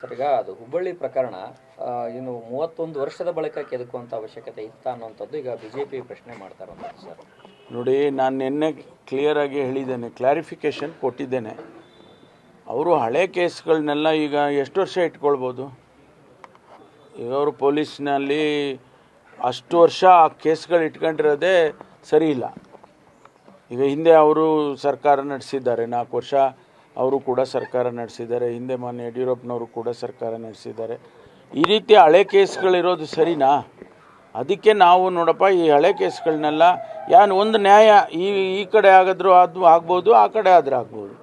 Sir, ಈಗ ಅದು ಹುಬ್ಬಳ್ಳಿ ಪ್ರಕರಣ ಇನ್ನು 31 ವರ್ಷದ ಬಳಿಕ ಕೆದಕುವಂಥ ಅವಶ್ಯಕತೆ ಇತ್ತ ಅನ್ನೋಂಥದ್ದು ಈಗ ಬಿಜೆಪಿ ಪ್ರಶ್ನೆ ಮಾಡ್ತಾರಂತ ಸರ್. ನೋಡಿ, ನಾನು ನಿನ್ನೆ ಕ್ಲಿಯರಾಗಿ ಹೇಳಿದ್ದೇನೆ, ಕ್ಲಾರಿಫಿಕೇಷನ್ ಕೊಟ್ಟಿದ್ದೇನೆ. ಅವರು ಹಳೆ ಕೇಸ್ಗಳನ್ನೆಲ್ಲ ಈಗ ಎಷ್ಟು ವರ್ಷ ಇಟ್ಕೊಳ್ಬೋದು? ಈಗ ಅವರು ಪೊಲೀಸ್ನಲ್ಲಿ ಅಷ್ಟು ವರ್ಷ ಆ ಕೇಸ್ಗಳು ಇಟ್ಕೊಂಡಿರೋದೇ ಸರಿ ಇಲ್ಲ. ಈಗ ಹಿಂದೆ ಅವರು ಸರ್ಕಾರ ನಡೆಸಿದ್ದಾರೆ, 4 ವರ್ಷ ಅವರು ಕೂಡ ಸರ್ಕಾರ ನಡೆಸಿದ್ದಾರೆ. ಹಿಂದೆ ಮಾನ್ಯ ಯಡಿಯೂರಪ್ಪನವರು ಕೂಡ ಸರ್ಕಾರ ನಡೆಸಿದ್ದಾರೆ. ಈ ರೀತಿ ಹಳೆ ಕೇಸ್ಗಳಿರೋದು ಸರಿನಾ? ಅದಕ್ಕೆ ನಾವು ನೋಡಪ್ಪ, ಈ ಹಳೆ ಕೇಸ್ಗಳನ್ನೆಲ್ಲ ಒಂದು ನ್ಯಾಯ ಈ ಕಡೆ ಆಗಿದ್ರು ಅದು ಆಗ್ಬೋದು, ಆ ಕಡೆ ಆದ್ರೆ ಆಗ್ಬೋದು,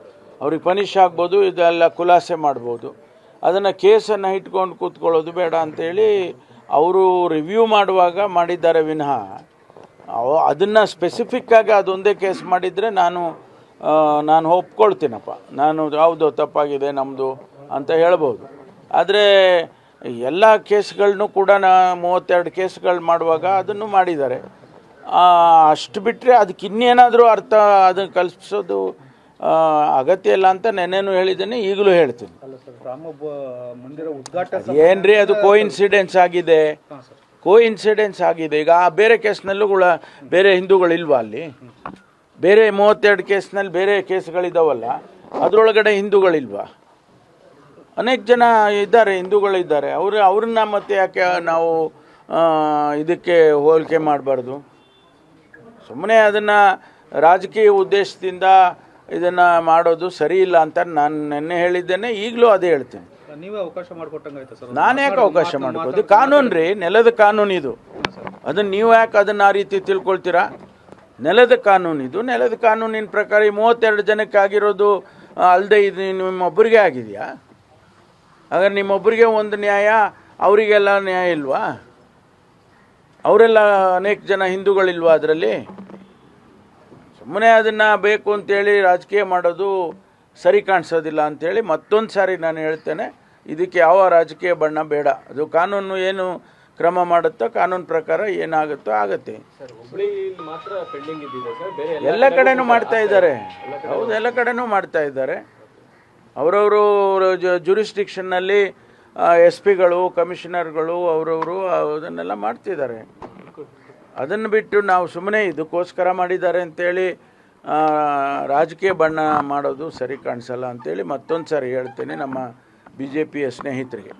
ಅವ್ರಿಗೆ ಪನಿಷ್ ಆಗ್ಬೋದು, ಇದೆಲ್ಲ ಖುಲಾಸೆ ಮಾಡ್ಬೋದು. ಅದನ್ನು ಕೇಸನ್ನು ಇಟ್ಕೊಂಡು ಕೂತ್ಕೊಳ್ಳೋದು ಬೇಡ ಅಂತೇಳಿ ಅವರು ರಿವ್ಯೂ ಮಾಡುವಾಗ ಮಾಡಿದ್ದಾರೆ ವಿನಃ ಅದನ್ನು ಸ್ಪೆಸಿಫಿಕ್ಕಾಗಿ ಅದೊಂದೇ ಕೇಸ್ ಮಾಡಿದರೆ ನಾನು ಒಪ್ಕೊಳ್ತೀನಪ್ಪ, ನಾನು ಯಾವುದೋ ತಪ್ಪಾಗಿದೆ ನಮ್ಮದು ಅಂತ ಹೇಳ್ಬೋದು. ಆದರೆ ಎಲ್ಲ ಕೇಸ್ಗಳನ್ನೂ ಕೂಡ 32 ಕೇಸ್ಗಳು ಮಾಡುವಾಗ ಅದನ್ನು ಮಾಡಿದ್ದಾರೆ. ಅಷ್ಟು ಬಿಟ್ಟರೆ ಅದಕ್ಕೆ ಇನ್ನೇನಾದರೂ ಅರ್ಥ ಅದನ್ನು ಕಲ್ಪಿಸೋದು ಅಗತ್ಯ ಇಲ್ಲ ಅಂತ ನೆನ್ನೆನೂ ಹೇಳಿದ್ದೇನೆ, ಈಗಲೂ ಹೇಳ್ತೀನಿ. ಏನ್ರಿ ಅದು ಕೋಇನ್ಸಿಡೆನ್ಸ್ ಆಗಿದೆ, ಕೋಇನ್ಸಿಡೆನ್ಸ್ ಆಗಿದೆ. ಈಗ ಬೇರೆ ಕೇಸ್ನಲ್ಲೂ ಕೂಡ ಬೇರೆ ಹಿಂದೂಗಳಿಲ್ವಾ? ಅಲ್ಲಿ ಬೇರೆ 32 ಕೇಸ್ನಲ್ಲಿ ಬೇರೆ ಕೇಸ್ಗಳಿದ್ದಾವಲ್ಲ, ಅದರೊಳಗಡೆ ಹಿಂದೂಗಳಿಲ್ವಾ? ಅನೇಕ ಜನ ಇದ್ದಾರೆ, ಹಿಂದೂಗಳಿದ್ದಾರೆ. ಅವ್ರನ್ನ ಮತ್ತೆ ಯಾಕೆ ನಾವು ಇದಕ್ಕೆ ಹೋಲಿಕೆ ಮಾಡಬಾರ್ದು? ಸುಮ್ಮನೆ ಅದನ್ನು ರಾಜಕೀಯ ಉದ್ದೇಶದಿಂದ ಇದನ್ನು ಮಾಡೋದು ಸರಿ ಇಲ್ಲ ಅಂತ ನಾನು ನೆನ್ನೆ ಹೇಳಿದ್ದೇನೆ, ಈಗಲೂ ಅದೇ ಹೇಳ್ತೀನಿ. ನೀವೇ ಅವಕಾಶ ಮಾಡಿಕೊಟ್ಟಂಗಾಯ್ತು ಸರ್. ನಾನು ಯಾಕೆ ಅವಕಾಶ ಮಾಡ್ಕೋದು? ಕಾನೂನು ರೀ, ನೆಲದ ಕಾನೂನು ಇದು. ಅದನ್ನು ನೀವು ಯಾಕೆ ಅದನ್ನು ಆ ರೀತಿ ತಿಳ್ಕೊಳ್ತೀರಾ? ನೆಲದ ಕಾನೂನು ಇದು. ನೆಲದ ಕಾನೂನಿನ ಪ್ರಕಾರ ಈ 32 ಜನಕ್ಕೆ ಆಗಿರೋದು ಅಲ್ಲದೆ ಇದು ನಿಮ್ಮೊಬ್ಬರಿಗೆ ಆಗಿದೆಯಾ? ಹಾಗಾದ್ರೆ ನಿಮ್ಮೊಬ್ಬರಿಗೆ ಒಂದು ನ್ಯಾಯ, ಅವರಿಗೆಲ್ಲ ನ್ಯಾಯ ಇಲ್ವಾ? ಅವರೆಲ್ಲ ಅನೇಕ ಜನ ಹಿಂದೂಗಳಿಲ್ವಾ ಅದರಲ್ಲಿ? ಸುಮ್ಮನೆ ಅದನ್ನು ಬೇಕು ಅಂತೇಳಿ ರಾಜಕೀಯ ಮಾಡೋದು ಸರಿ ಕಾಣಿಸೋದಿಲ್ಲ ಅಂಥೇಳಿ ಮತ್ತೊಂದು ಸಾರಿ ನಾನು ಹೇಳ್ತೇನೆ, ಇದಕ್ಕೆ ಯಾವ ರಾಜಕೀಯ ಬಣ್ಣ ಬೇಡ. ಅದು ಕಾನೂನು ಏನು ಕ್ರಮ ಮಾಡುತ್ತೋ ಕಾನೂನು ಪ್ರಕಾರ ಏನಾಗುತ್ತೋ ಆಗುತ್ತೆ. ಎಲ್ಲ ಕಡೆನೂ ಮಾಡ್ತಾ ಇದ್ದಾರೆ. ಹೌದು, ಎಲ್ಲ ಕಡೆನೂ ಮಾಡ್ತಾ ಇದ್ದಾರೆ. ಅವರವರು ಜುರಿಸ್ಡಿಕ್ಷನ್ನಲ್ಲಿ SP ಗಳು, ಕಮಿಷನರ್ಗಳು ಅವರವರು ಅದನ್ನೆಲ್ಲ ಮಾಡ್ತಿದ್ದಾರೆ. ಅದನ್ನು ಬಿಟ್ಟು ನಾವು ಸುಮ್ಮನೆ ಇದಕ್ಕೋಸ್ಕರ ಮಾಡಿದ್ದಾರೆ ಅಂತೇಳಿ ರಾಜಕೀಯ ಬಣ್ಣ ಮಾಡೋದು ಸರಿ ಕಾಣಿಸಲ್ಲ ಅಂತೇಳಿ ಮತ್ತೊಂದು ಸಾರಿ ಹೇಳ್ತೇನೆ ನಮ್ಮ BJPಯ ಸ್ನೇಹಿತರಿಗೆ.